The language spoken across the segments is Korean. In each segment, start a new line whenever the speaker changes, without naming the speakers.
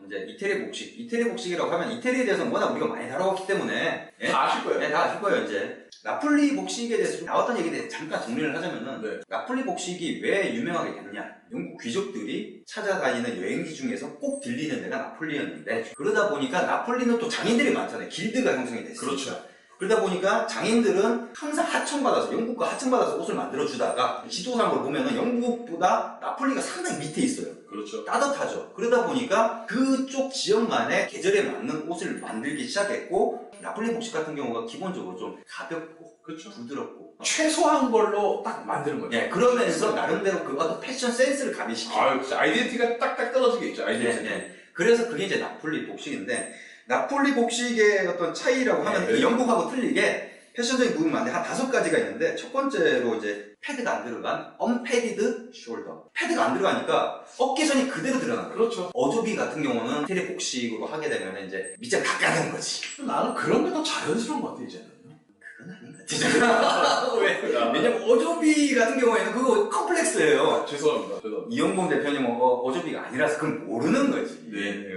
이제 이태리 복식. 이태리 복식이라고 하면 이태리에 대해서 워낙 우리가 많이 다뤄왔기 때문에 예?
다 아실 거예요.
네, 다 아실 거예요. 이제 나폴리 복식에 대해서 좀 나왔던 얘기에 대해서 잠깐 정리를 하자면은
네.
나폴리 복식이 왜 유명하게 됐냐? 영국 귀족들이 찾아다니는 여행지 중에서 꼭 들리는 데가 나폴리였는데, 그러다 보니까 나폴리는 또 장인들이 많잖아요. 길드가 형성이 됐어요.
그렇죠.
그러다 보니까 장인들은 항상 하청받아서, 영국과 하청받아서 옷을 만들어주다가 지도상으로 보면은 영국보다 나폴리가 상당히 밑에 있어요.
그렇죠.
따뜻하죠. 그러다 보니까 그쪽 지역만의 계절에 맞는 옷을 만들기 시작했고, 나폴리 복식 같은 경우가 기본적으로 좀 가볍고
그렇죠.
부드럽고
최소한 걸로 딱 만드는 거죠.
네, 그러면서 나름대로 그 어떤 패션 센스를 가미시키는
아이덴티티가 딱딱 떨어지게 있죠. 아이덴티티.
네. 그래서 그게 이제 나폴리 복식인데, 나폴리 복식의 어떤 차이라고 하면
네.
영국하고 틀리게 패션적인 부분이 많은데 한 5가지가 있는데, 첫 번째로 이제 패드가 안 들어간 언패디드 숄더. 패드가 안 들어가니까 어깨선이 그대로 드러나는 거예요.
그렇죠.
어조비 같은 경우는 이태리 복식으로 하게 되면 이제 밑장 다 까는 거지.
나는 그런 게 더 자연스러운 것 같아, 이제는.
그건 아닌 것 같아. 왜? 왜냐면 어조비 같은 경우에는 그거 컴플렉스예요.
죄송합니다.
이영범 대표님은 어조비가 아니라서 그건 모르는 거지.
네.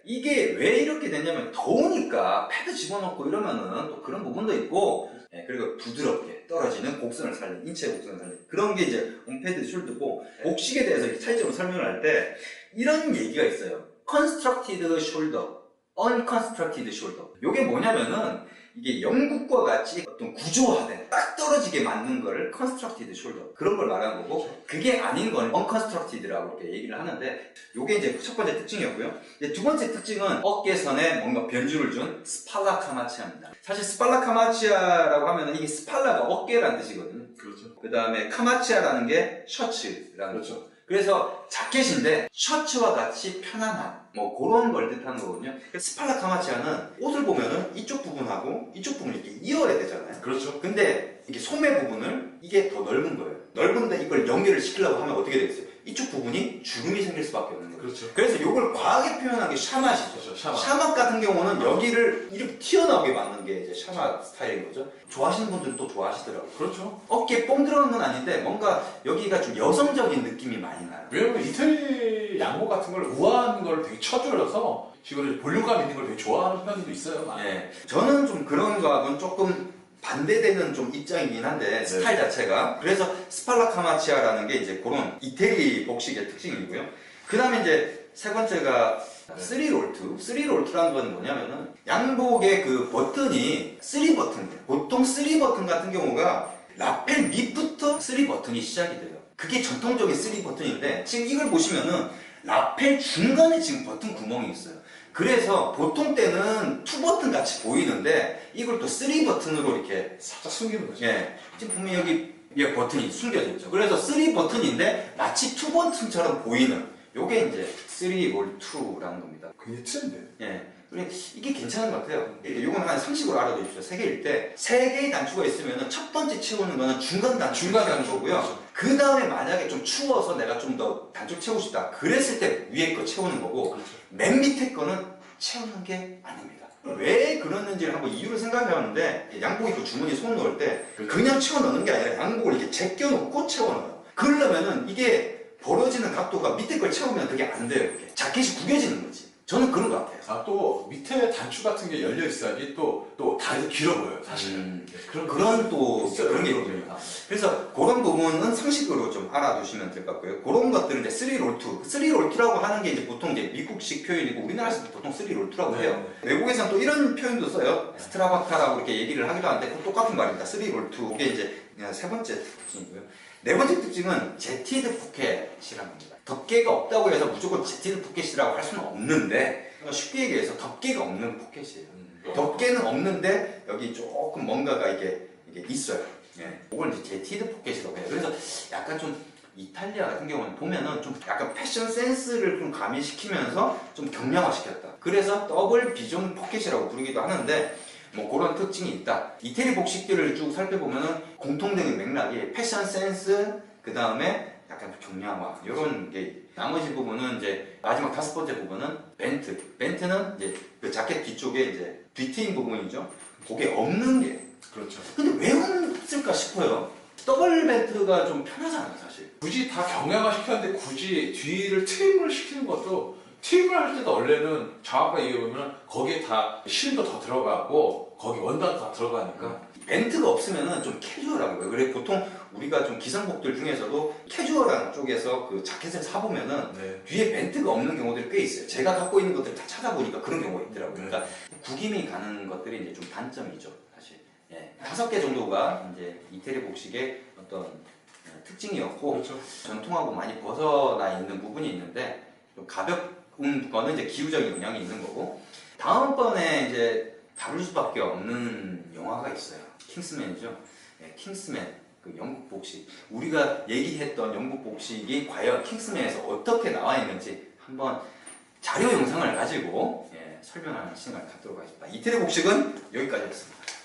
이게 왜 이렇게 됐냐면, 더우니까 패드 집어넣고 이러면은 또 그런 부분도 있고, 네, 그리고 부드럽게 떨어지는 곡선을 살린, 인체 곡선을 살린 그런 게 이제 언패드 숄더고, 복식에 대해서 차이점을 설명을 할 때 이런 얘기가 있어요. constructed shoulder, unconstructed shoulder. 이게 뭐냐면은, 이게 영국과 같이 어떤 구조화된 딱 떨어지게 만든 거를 constructed shoulder, 그런 걸 말하는 거고, 그게 아닌 건 unconstructed라고 이렇게 얘기를 하는데, 요게 이제 첫 번째 특징이었고요. 이제 두 번째 특징은 어깨선에 뭔가 변주를 준 스팔라 카마치아입니다. 사실 스팔라 카마치아라고 하면 이게 스팔라가 어깨라는 뜻이거든요.
그렇죠.
그 다음에 카마치아라는 게 셔츠라는
그렇죠.
거죠. 그래서 자켓인데 셔츠와 같이 편안한 뭐 그런 걸 뜻하는 거거든요. 스팔라 카마치아는 옷을 보면은 이쪽 부분하고 이쪽 부분을 이렇게 이어야 되잖아요.
그렇죠.
근데 이게 소매 부분을 이게 더 넓은 거예요. 넓은데 이걸 연결을 시키려고 하면 어떻게 되겠어요? 이쪽 부분이 주름이 생길 수밖에 없는 거예요.
그렇죠.
그래서 이걸 과하게 표현한 게 샤맛이죠.
그렇죠. 샤맛.
샤맛 같은 경우는 여기를 이렇게 튀어나오게 만든 게 이제 샤맛 스타일인 거죠. 좋아하시는 분들은 또 좋아하시더라고요.
그렇죠.
어깨에 뽕 들어간 건 아닌데 뭔가 여기가 좀 여성적인 느낌이 많이 나요.
왜냐면 이태리 양복 같은 걸 우아한 걸 되게 쳐줘서 지금 볼륨감 있는 걸 되게 좋아하는 편들도 있어요. 많이.
네. 저는 좀 그런 거하고는 조금 반대되는 좀 입장이긴 한데, 스타일 자체가. 그래서 스팔라 카마치아라는 게 이제 그런 이태리 복식의 특징이고요. 그 다음에 이제 세 번째가 3롤트. 3롤트라는 건 뭐냐면은 양복의 그 버튼이 3버튼이에요. 보통 3버튼 같은 경우가 라펠 밑부터 3버튼이 시작이 돼요. 그게 전통적인 3버튼인데, 지금 이걸 보시면은 라펠 중간에 지금 버튼 구멍이 있어요. 그래서 보통 때는 2버튼 같이 보이는데 이걸 또 3버튼으로 이렇게
살짝 숨기는 거죠.
예, 지금 보면 여기 버튼이 숨겨져 있죠. 그래서 3버튼인데 마치 2버튼처럼 보이는 요게 이제 3롤2라는 겁니다.
그게 트렌드.
예, 그래 이게 괜찮은 것 같아요. 요건 한 상식으로 알아두십시오. 3개일 때 3개의 단추가 있으면 첫 번째 채우는 거는 중간 단추고요. 그 다음에 만약에 좀 추워서 내가 좀 더 단추 채우고 싶다 그랬을 때 위에 거 채우는 거고,
그렇죠.
맨 밑에 거는 채우는 게 아닙니다. 왜 그러는지를 한번 이유를 생각해봤는데, 양복이 그 주머니에 손 넣을 때 그냥 채워 넣는 게 아니라 양복을 이렇게 제껴놓고 채워 넣어요. 그러려면은 이게 벌어지는 각도가 밑에 걸 채우면 그게 안 돼요. 이렇게 자켓이 구겨지는 거지. 저는 그런 것 같아요.
아, 또 밑에 단추 같은 게 열려 있어야지 또 다리도 길어 보여요, 사실은. 그런
또
있어요.
그런 게 있거든요. 그래서 그런 부분은 상식으로 좀 알아두시면 될 것 같고요. 그런 것들은 이제 3롤2. 3롤2라고 하는 게 이제 보통 이제 미국식 표현이고, 우리나라에서도 보통 3롤2라고 해요. 외국에서는 또 이런 표현도 써요. 스트라바타라고 이렇게 얘기를 하기도 하는데 그건 똑같은 말입니다. 3롤2. 이게 이제 세 번째 특징이고요. 네 번째 특징은 제티드 포켓이라는 겁니다. 덮개가 없다고 해서 무조건 제티드 포켓이라고 할 수는 없는데, 쉽게 얘기해서 덮개가 없는 포켓이에요. 덮개는 없는데 여기 조금 뭔가가 이게 있어요. 예. 이걸 이제 제티드 포켓이라고 해요. 그래서 약간 좀 이탈리아 같은 경우는 보면은 좀 약간 패션 센스를 좀 가미시키면서 좀 경량화시켰다. 그래서 더블 비전 포켓이라고 부르기도 하는데, 뭐 그런 특징이 있다. 이태리 복식들을 쭉 살펴보면은 공통된 맥락이 패션 센스, 그 다음에 약간 경량화, 이런 게. 나머지 부분은 이제 마지막 5번째 부분은 벤트. 벤트는 이제 그 자켓 뒤쪽에 이제 뒤트인 부분이죠. 그게 없는 게.
그렇죠.
근데 왜 없을까 싶어요. 더블 벤트가 좀 편하잖아요, 사실.
굳이 다 경량화 시켰는데 굳이 뒤를 트림을 시키는 것도 팁을 할 때도 원래는 장학과 얘기해보면 거기에 다 실도 더 들어가고 거기 원단도 다 들어가니까
벤트가 없으면은 좀 캐주얼한 거예요. 그래 보통 우리가 좀 기성복들 중에서도 캐주얼한 쪽에서 그 자켓을 사보면은
네.
뒤에 벤트가 없는 경우들이 꽤 있어요. 제가 갖고 있는 것들 다 찾아보니까 그런 경우가 있더라고요. 그러니까 구김이 가는 것들이 이제 좀 단점이죠, 사실. 예. 5개 정도가 이제 이태리 복식의 어떤 특징이었고,
그렇죠.
전통하고 많이 벗어나 있는 부분이 있는데, 좀 가벼운 거는 이제 기후적인 영향이 있는 거고, 다음번에 이제 다룰 수밖에 없는 영화가 있어요. 킹스맨이죠. 예, 킹스맨. 그 영국 복식. 우리가 얘기했던 영국 복식이 과연 킹스맨에서 어떻게 나와 있는지 한번 자료 영상을 가지고 설명하는 시간을 갖도록 하겠습니다. 이태리 복식은 여기까지였습니다.